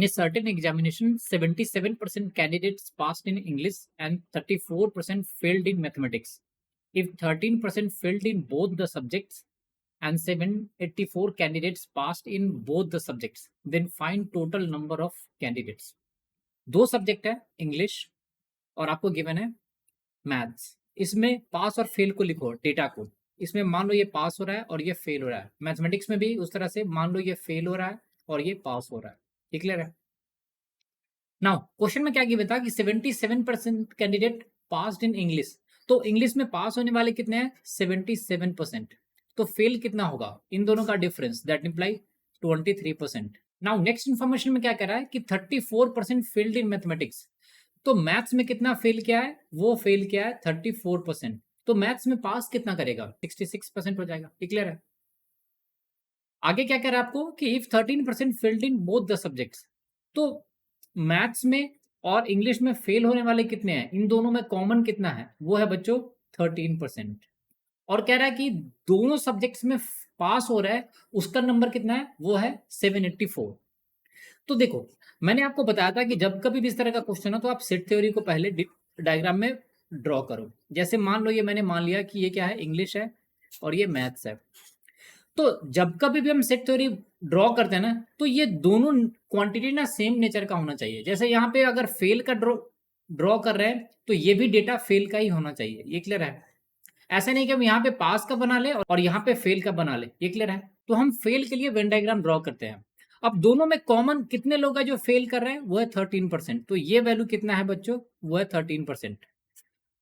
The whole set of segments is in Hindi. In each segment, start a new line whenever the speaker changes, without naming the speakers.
a certain examination 77% candidates passed in English and 34% failed in mathematics. If 13% failed in both the subjects and 784 candidates passed in both the subjects, then find total number of candidates. दो सब्जेक्ट है इंग्लिश और आपको गिवन है मैथ्स। इसमें पास और फेल को लिखो डेटा को। इसमें मान लो ये पास हो रहा है और ये फेल हो रहा है। मैथमेटिक्स में भी उस तरह से मान लो ये फेल हो रहा है और ये पास हो रहा है। ये क्लियर है? नाउ क्वेश्चन में क्या गिवन था कि 77% कैंडिडेट पास्ड इन इंग्लिश। तो इंग्लिश में पास होने वाले कितने हैं? 77%। तो फेल कितना होगा? इन दोनों का difference, that imply 23%। Now next information में क्या कह रहा है कि 34% फेल्ड इन मैथमेटिक्स। तो मैथ्स में कितना फेल किया है? वो फेल किया है 34%। तो मैथ्स में पास कितना करेगा? 66% हो जाएगा। क्लियर है? आगे क्या कह रहा है आपको कि if 13% failed in both the subjects. तो मैथ्स में और इंग्लिश में फेल होने वाले कितने हैं? इन दोनों में कॉमन कितना है? वो है बच्चों 13%। और कह रहा है कि दोनों सब्जेक्ट्स में पास हो रहा है, उसका नंबर कितना है? वो है 784। तो देखो, मैंने आपको बताया था कि जब कभी भी इस तरह का क्वेश्चन हो तो आप सेट थ्योरी को पहले डायग्राम में ड्रॉ करो। जैसे मान लो ये मैंने मान लिया कि ये क्या है? इंग्लिश है और ये मैथ्स है। तो जब कभी भी हम सेट थ्योरी ड्रॉ करते हैं ना, तो ये दोनों क्वांटिटी ना सेम नेचर का होना चाहिए। जैसे यहाँ पे अगर फेल का ड्रॉ कर रहे हैं तो ये भी डेटा फेल का ही होना चाहिए। ये क्लियर है? ऐसा नहीं कि हम यहाँ पे पास का बना ले और यहाँ पे फेल का बना ले। ये क्लियर है? तो हम फेल के लिए वेन डायग्राम ड्रॉ करते हैं। अब दोनों में कॉमन कितने लोग हैं जो फेल कर रहे हैं? वो है 13%। तो ये वैल्यू कितना है बच्चों? वो है 13%।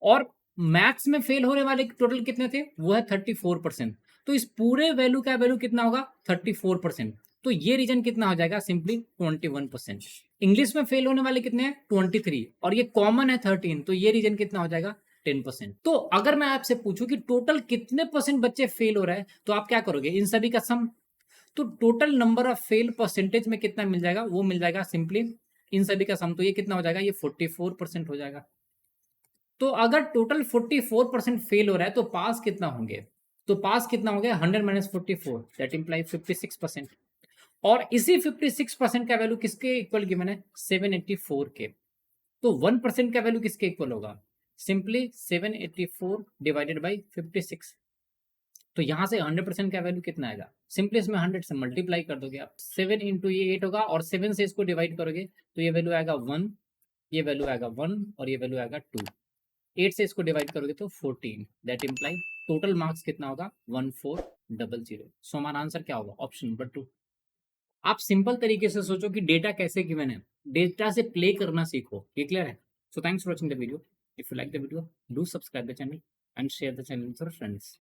और मैथ्स में फेल होने वाले टोटल कितने थे? वो है 34%। तो इस पूरे वैल्यू का वैल्यू कितना होगा? 34%। तो ये रीजन कितना हो जाएगा? सिंपली 21%। इंग्लिश में फेल होने वाले कितने हैं? 23। और ये कॉमन है 13। तो ये रीजन कितना हो जाएगा? 10%। तो अगर मैं आपसे पूछूं कि टोटल कितने परसेंट बच्चे फेल हो रहे हैं, तो आप क्या करोगे? इन सभी का सम। तो total number of fail percentage में कितना मिल जाएगा? वो मिल जाएगा सिंपली इन सभी का सम। तो ये कितना हो जाएगा? ये 44% हो जाएगा। तो अगर टोटल 44% फेल हो रहा है तो पास कितना होंगे? तो पास कितना हो गया? 100 माइनस 44, दैट इंप्लाई 56%। और इसी 56% का वैल्यू किसके इक्वल गिवन है? 784 के। तो 1% का वैल्यू किसके इक्वल होगा? Simply 784 divided by 56। तो यहां से 100% का वैल्यू कितना आएगा? सिंपली इसमें 100 से मल्टीप्लाई कर दोगे आप। 7 इंटू ये 8 होगा और 7 से इसको डिवाइड करोगे तो ये वैल्यू आएगा 1, ये वैल्यू आएगा 1 और ये वैल्यू आएगा 2। 8 से इसको डिवाइड करोगे तो 14, दैट इंप्लाई टोटल मार्क्स कितना होगा? 1400। सो हमारा आंसर क्या होगा? Option number 2। आप सिंपल तरीके से सोचो कि डेटा कैसे गिवन है, डेटा से प्ले करना सीखो। ये क्लियर है? So thanks for watching the video. If you like the video, do subscribe the channel and share the channel with your friends.